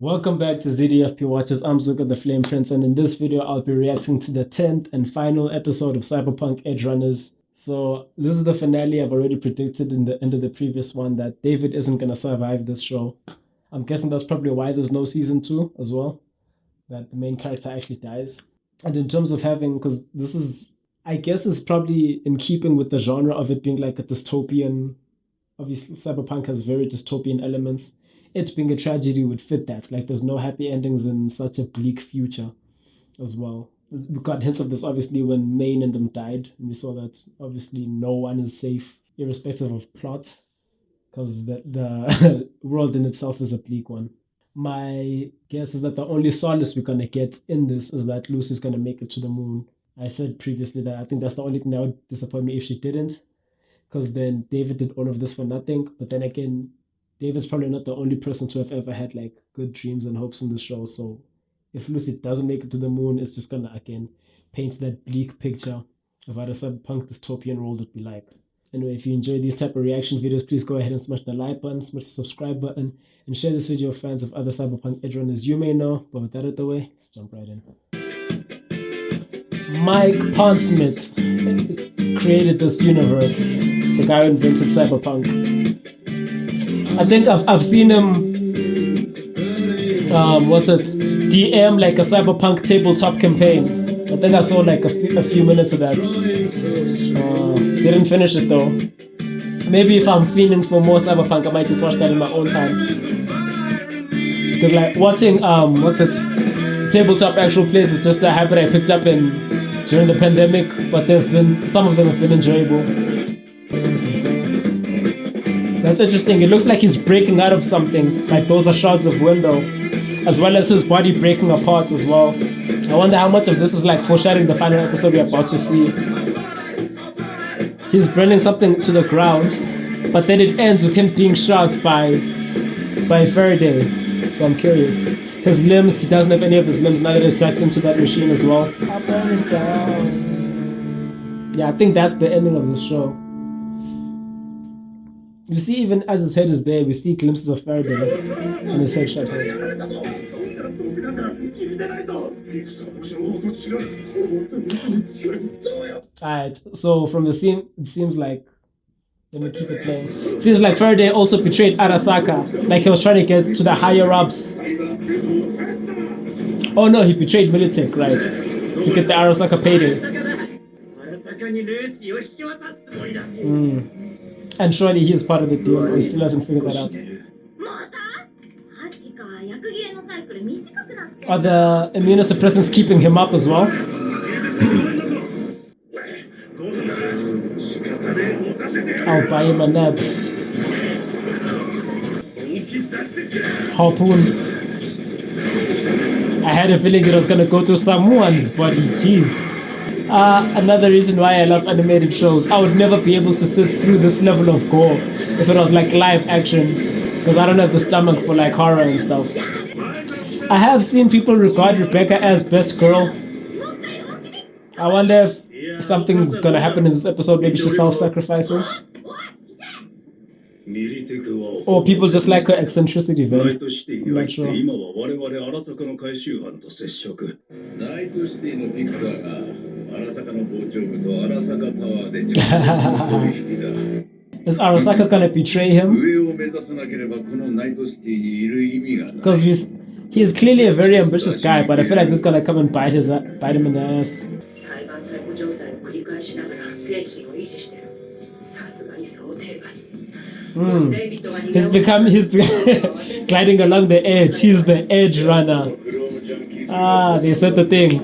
Welcome back to ZDFP Watches. I'm Zuka the Flame Prince, and in this video I'll be reacting to the 10th and final episode of Cyberpunk Edgerunners. So this is the finale. I've already predicted in the end of the previous one that David isn't going to survive this show. I'm guessing that's probably why there's no season 2 as well, that the main character actually dies. And in terms of having, because this is, I guess is probably in keeping with the genre of it being like a dystopian, obviously Cyberpunk has very dystopian elements. It being a tragedy would fit that. Like, there's no happy endings in such a bleak future as well. We got hints of this, obviously, when Main and them died. And we saw that, obviously, no one is safe, irrespective of plot, because the world in itself is a bleak one. My guess is that the only solace we're going to get in this is that Lucy's going to make it to the moon. I said previously that I think that's the only thing that would disappoint me if she didn't, because then David did all of this for nothing. But then again, David's probably not the only person to have ever had like good dreams and hopes in the show. So if Lucy doesn't make it to the moon, it's just gonna again paint that bleak picture of what a cyberpunk dystopian world would be like. Anyway, if you enjoy these type of reaction videos, please go ahead and smash the like button, smash the subscribe button, and share this video with fans of other cyberpunk edgerunners you may know. But with that out of the way, let's jump right in. Mike Pondsmith created this universe, the guy who invented cyberpunk. I think I've seen him, DM like a cyberpunk tabletop campaign. I think I saw like a few minutes of that. Didn't finish it though. Maybe if I'm feeling for more cyberpunk, I might just watch that in my own time. Because like watching, tabletop actual plays is just a habit I picked up during the pandemic, but some of them have been enjoyable. That's interesting. It looks like he's breaking out of something. Like those are shards of window, as well as his body breaking apart as well. I wonder how much of this is like foreshadowing the final episode we're about to see. He's burning something to the ground, but then it ends with him being shot by Faraday. So I'm curious. His limbs, he doesn't have any of his limbs now that he's jacked into that machine as well. I'll burn it down. Yeah, I think that's the ending of the show. You see, even as his head is there, we see glimpses of Faraday and his head shot head. Alright, so from the scene, it seems like, let me keep it playing. It seems like Faraday also betrayed Arasaka, like he was trying to get to the higher ups. Oh no, he betrayed Militech, right? To get the Arasaka payday. And surely he is part of the deal, or he still hasn't figured that out. Are the immunosuppressants keeping him up as well? I'll buy him a nab. Harpoon. I had a feeling it was gonna go through someone's body, jeez. Another reason why I love animated shows. I would never be able to sit through this level of gore if it was like live action, because I don't have the stomach for like horror and stuff. I have seen people regard Rebecca as best girl. I wonder if something's gonna happen in this episode. Maybe she self-sacrifices, or people just like her eccentricity, very. I'm not sure. Is Arasaka gonna betray him? Because he is clearly a very ambitious guy, but I feel like this is gonna come and bite him in the ass. He's gliding along the edge. He's the edge runner. Ah, they said the thing.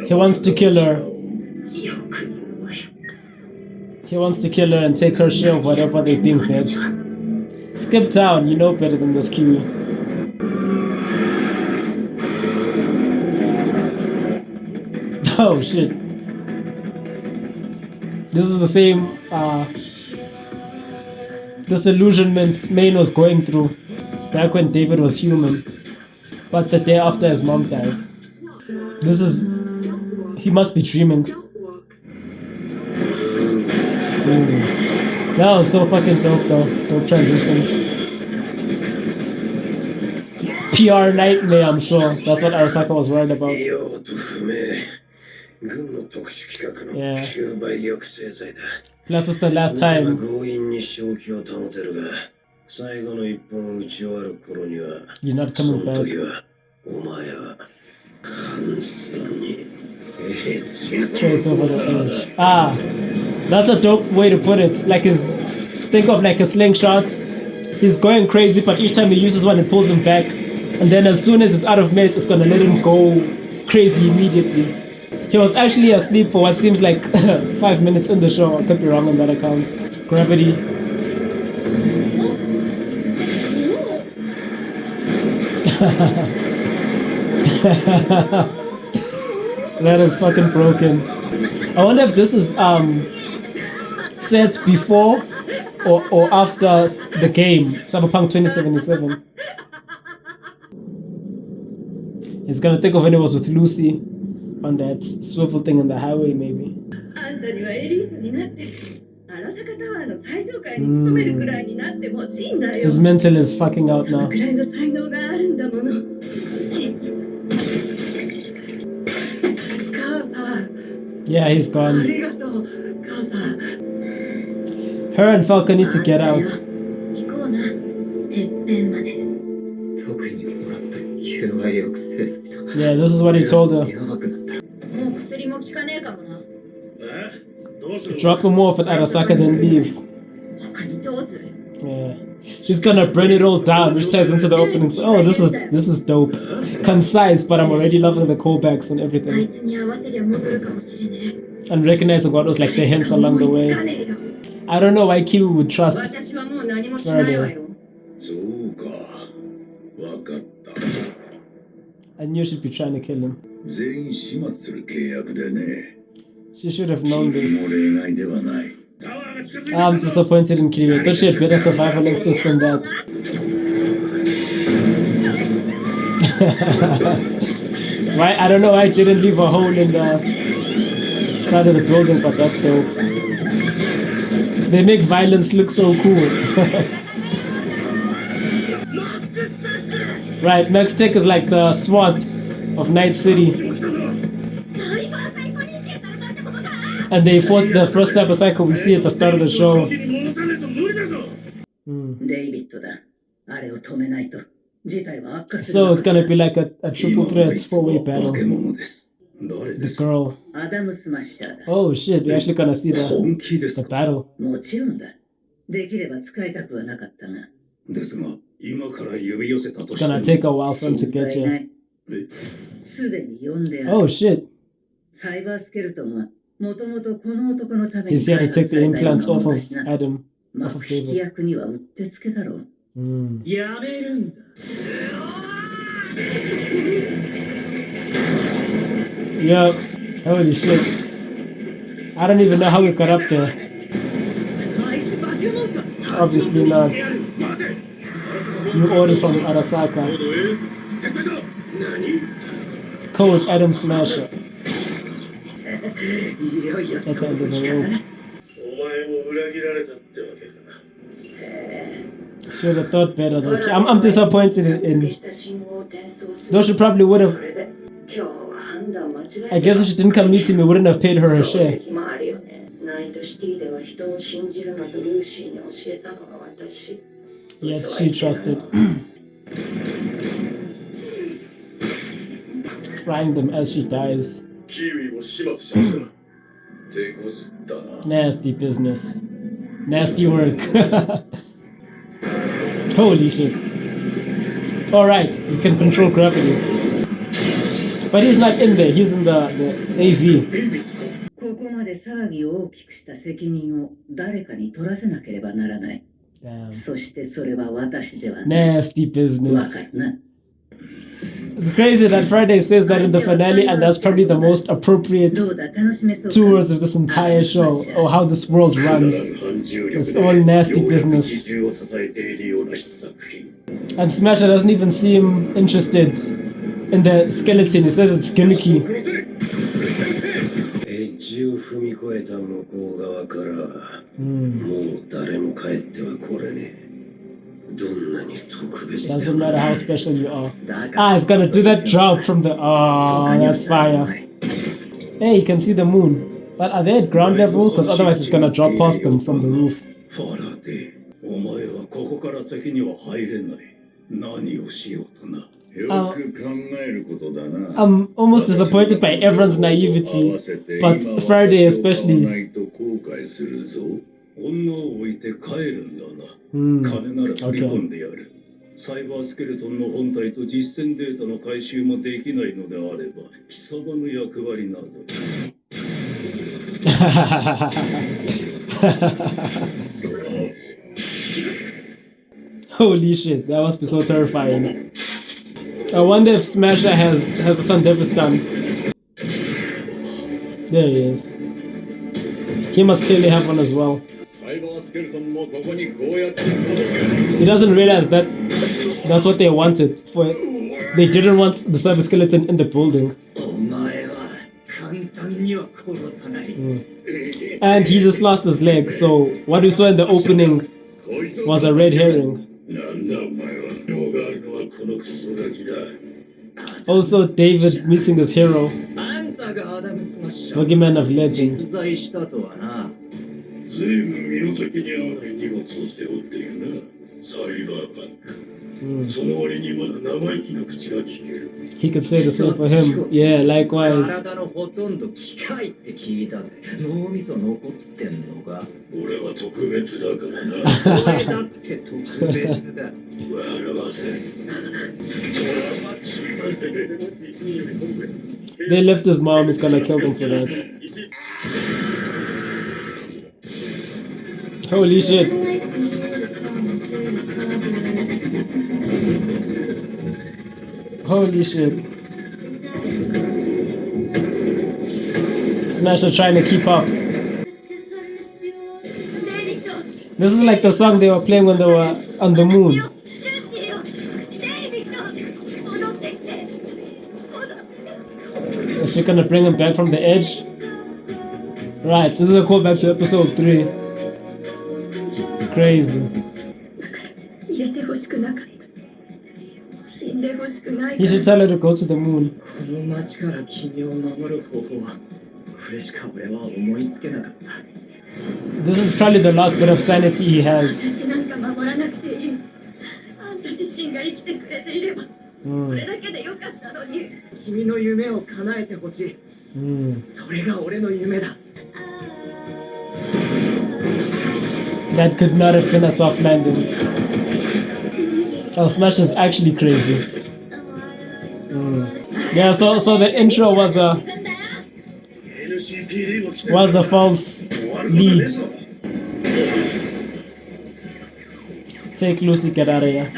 He wants to kill her. He wants to kill her and take her share of whatever they think best. Skip down, you know better than this, Kiwi. Oh shit. This is the same disillusionment Main was going through back when David was human, but the day after his mom died. He must be dreaming. That was so fucking dope though. Dope transitions. PR nightmare, I'm sure. That's what Arasaka was worried about. Yeah. Plus it's the last time. You're not coming back. Straight over the edge. Ah, that's a dope way to put it. Like think of like a slingshot. He's going crazy, but each time he uses one, it pulls him back. And then as soon as it's out of meds, it's gonna let him go crazy immediately. He was actually asleep for what seems like 5 minutes in the show. I could be wrong on that account. Gravity. That is fucking broken. I wonder if this is set before or after the game, Cyberpunk 2077. He's gonna think of when it was with Lucy on that swivel thing in the highway, maybe. His mental is fucking out now. Yeah, he's gone. Her and Falco need to get out. Yeah, this is what he told her. Drop him off at Arasaka, then leave. Yeah. He's gonna burn it all down, which ties into the opening. Oh, this is dope. Concise, but I'm already loving the callbacks and everything. And recognizing what was like the hints along the way. I don't know why Kiwi would trust Faraday. I knew she'd be trying to kill him. She should have known this. I'm disappointed in Kiwi, but she had better survival instincts than that. Why? I don't know why I didn't leave a hole in the side of the building, but that's dope. They make violence look so cool. Right, MaxTac is like the SWAT of Night City. And they fought the first cyberpsycho we see at the start of the show. So it's gonna be like a triple threat 4-way battle. The girl. Oh shit, we're actually gonna see the battle. It's gonna take a while for him to get here. Oh shit. He's here to take the implants off of Adam, off of David. Yep. Holy shit. I don't even know how we got up there. Obviously not. New orders from Arasaka. Code Adam Smasher. At the end of the rope. Should have thought better though. I'm disappointed in. Though she probably would have. I guess if she didn't come meet him, he wouldn't have paid her a share. Yet she trusted. Frying them as she dies. Nasty business. Nasty work. Holy shit. Alright, you can control gravity. But he's not in there, he's in the AV. Damn. Nasty business. It's crazy that Faraday says that in the finale, and that's probably the most appropriate 2 words of this entire show, or how this world runs. It's all nasty business. And Smasher doesn't even seem interested in the skeleton. He says it's gimmicky. 踏み越えた向こう側から、もう誰も帰ってはこれねえ。どんなに特別で Doesn't matter how special you are. Ah, it's gonna do that drop from the. Oh, that's fire. Hey, you can see the moon. But are they at ground level? Because otherwise it's gonna drop past them from the roof. ファラデー、お前はここから先には入れない。何をしようとな。I'm almost disappointed by everyone's naivety, but Faraday especially. 女を置いて帰るんだな。金なら振り込んでやる。サイバースケルトンの本体と実践データの回収もできないのであれば、貴様の役割など。Holy shit, that must be so terrifying. I wonder if Smasher has a son Devastator. There he is. He must clearly have one as well. He doesn't realize that that's what they wanted. They didn't want the cyberskeleton in the building. And he just lost his leg, so what we saw in the opening was a red herring. Also, David meeting his hero, Boogeyman of Legend. He could say the same for him. Yeah, likewise. They left his mom, is gonna kill them for that. Holy shit. Holy shit. Smasher trying to keep up. This is like the song they were playing when they were on the moon. Is she gonna bring him back from the edge? Right, this is a callback to episode 3. Crazy. He should tell her to go to the moon. This is probably the last bit of sanity he has. That could not have been a soft landing. Oh, Smash is actually crazy. Yeah, so the intro was a false lead. Take Lucy, get out of here.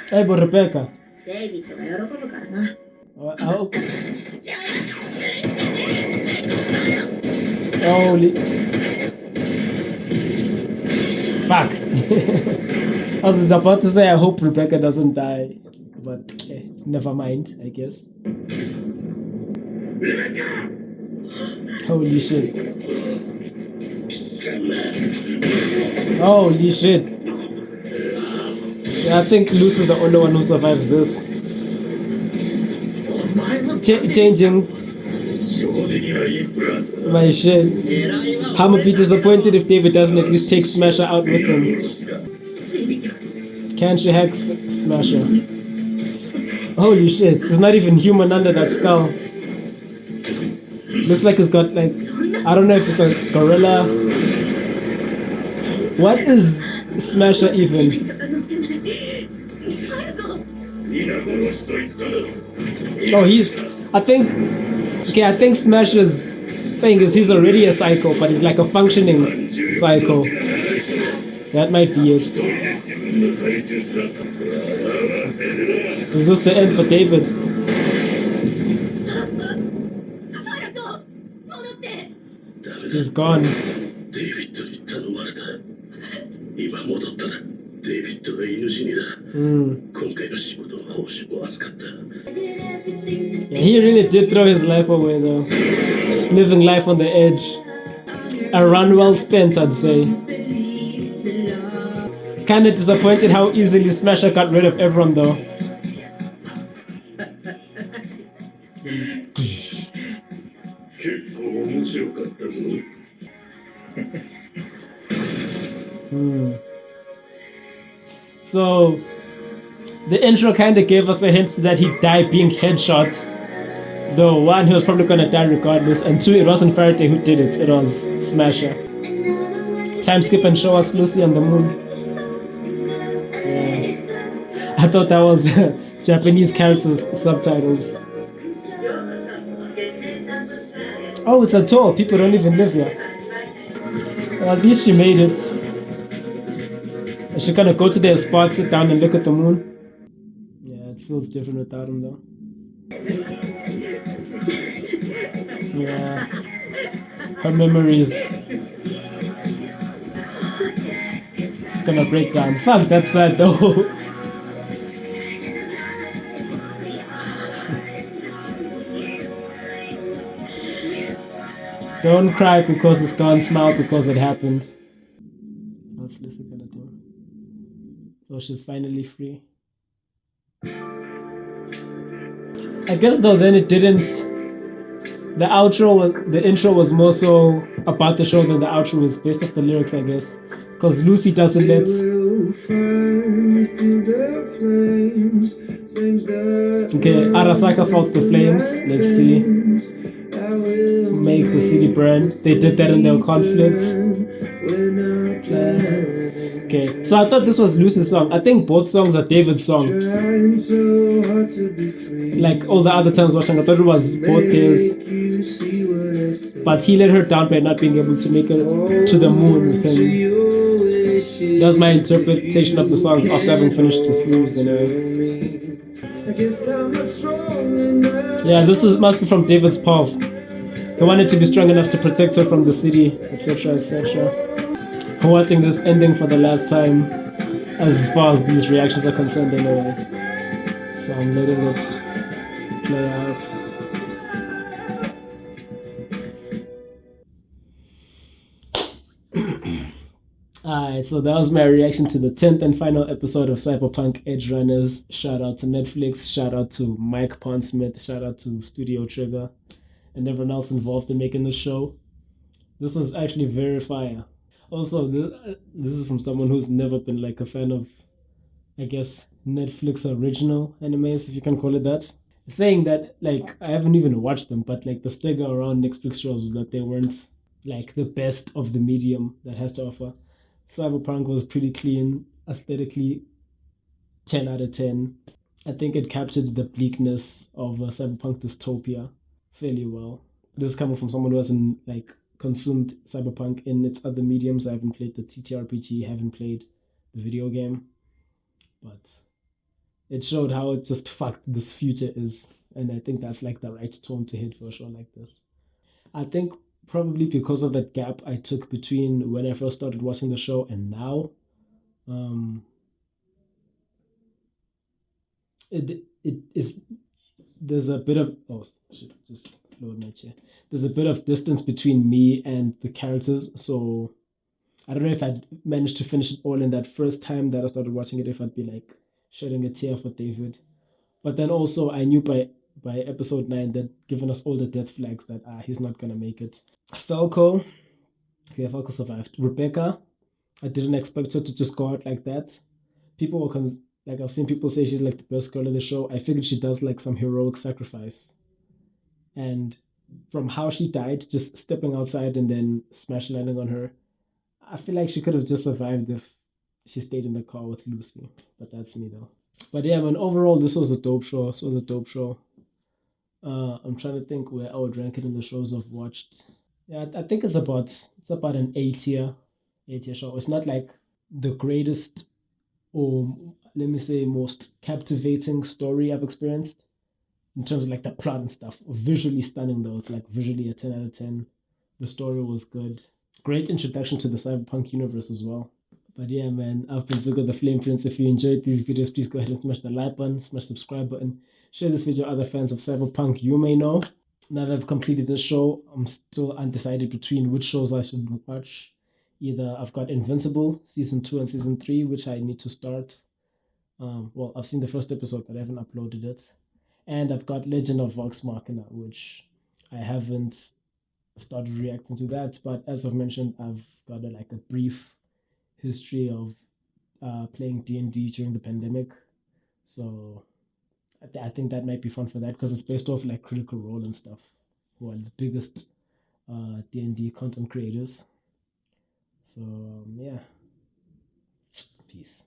Hey, but Rebecca. Holy fuck. I was about to say I hope Rebecca doesn't die, but never mind, I guess. Holy shit. Holy shit. Yeah, I think Lucy's the only one who survives this. Changing my shit. I'ma be disappointed if David doesn't at least take Smasher out with him. Can't you hack Smasher? Holy shit, he's not even human under that skull. Looks like he's got like, I don't know if it's a gorilla. What is Smasher even? Oh, I think Smasher's thing is he's already a psycho, but he's like a functioning psycho. That might be it. Is this the end for David? He's gone. Yeah, he really did throw his life away though. Living life on the edge. A run well spent, I'd say. Kinda disappointed how easily Smasher got rid of everyone though. So the intro kind of gave us a hint that he'd die being headshot. Though one, he was probably gonna die regardless, and two, it wasn't Faraday who did it, it was Smasher. Time skip and show us Lucy on the moon. Yeah. I thought that was Japanese characters' subtitles. Oh, it's a tour. People don't even live here. Well, at least she made it. I should kind of go to their spot, sit down and look at the moon. Yeah, it feels different without him though. Yeah. Her memories. She's gonna break down. Fuck, that's sad though. Don't cry because it's gone, smile because it happened. What's Lucy gonna do? Oh, she's finally free. I guess though then it didn't. The intro was more so about the show than the outro was based off the lyrics, I guess. Because Lucy doesn't let. Okay, Arasaka fought the flames. Let's see. Make the city burn. They did that in their conflict. Okay, so I thought this was Lucy's song. I think both songs are David's song. Like all the other times watching, I thought it was both theirs. But he let her down by not being able to make it to the moon with him. That's my interpretation of the songs after having finished the series anyway. Yeah, this must be from David's path. He wanted to be strong enough to protect her from the city, etc., etc. I'm watching this ending for the last time, as far as these reactions are concerned anyway. So I'm letting it play out. Alright, so that was my reaction to the 10th and final episode of Cyberpunk Edgerunners. Shout out to Netflix, shout out to Mike Pondsmith, shout out to Studio Trigger, and everyone else involved in making the show. This was actually very fire. Also, this is from someone who's never been like a fan of, I guess, Netflix original animes, if you can call it that. Saying that, like, I haven't even watched them, but like the stigma around Netflix shows was that they weren't like the best of the medium that has to offer. Cyberpunk was pretty clean, aesthetically 10 out of 10. I think it captured the bleakness of cyberpunk dystopia fairly well. This is coming from someone who hasn't like consumed cyberpunk in its other mediums. I haven't played the TTRPG, haven't played the video game, but it showed how it just fucked this future is, and I think that's like the right tone to hit for a show like this. I think probably because of that gap I took between when I first started watching the show and now, there's a bit of just lower my chair. There's a bit of distance between me and the characters, so I don't know if I'd managed to finish it all in that first time that I started watching it, if I'd be like shedding a tear for David. But then also I knew by episode 9 that given us all the death flags that he's not gonna make it. Falco survived. Rebecca, I didn't expect her to just go out like that. People were like, I've seen people say she's like the best girl in the show. I figured she does like some heroic sacrifice, and from how she died, just stepping outside and then smash landing on her, I feel like she could have just survived if she stayed in the car with Lucy. But that's me though. But yeah, man, overall this was a dope show. I'm trying to think where I would rank it in the shows I've watched. Yeah, I think it's about an A tier show. It's not like the greatest, or let me say most captivating story I've experienced in terms of like the plot and stuff. Visually stunning though. It's like visually a 10 out of 10. The story was good. Great introduction to the cyberpunk universe as well. But yeah, man, I've been Zuko the Flame Prince. If you enjoyed these videos, please go ahead and smash the like button, smash the subscribe button. Share this video with other fans of Cyberpunk you may know. Now that I've completed this show, I'm still undecided between which shows I should watch. Either I've got Invincible season 2 and season 3, which I need to start. Well, I've seen the first episode, but I haven't uploaded it. And I've got Legend of Vox Machina, which I haven't started reacting to that. But as I've mentioned, I've got a brief history of playing D&D during the pandemic. So I think that might be fun for that because it's based off like Critical Role and stuff, who are the biggest D&D content creators. So yeah, peace.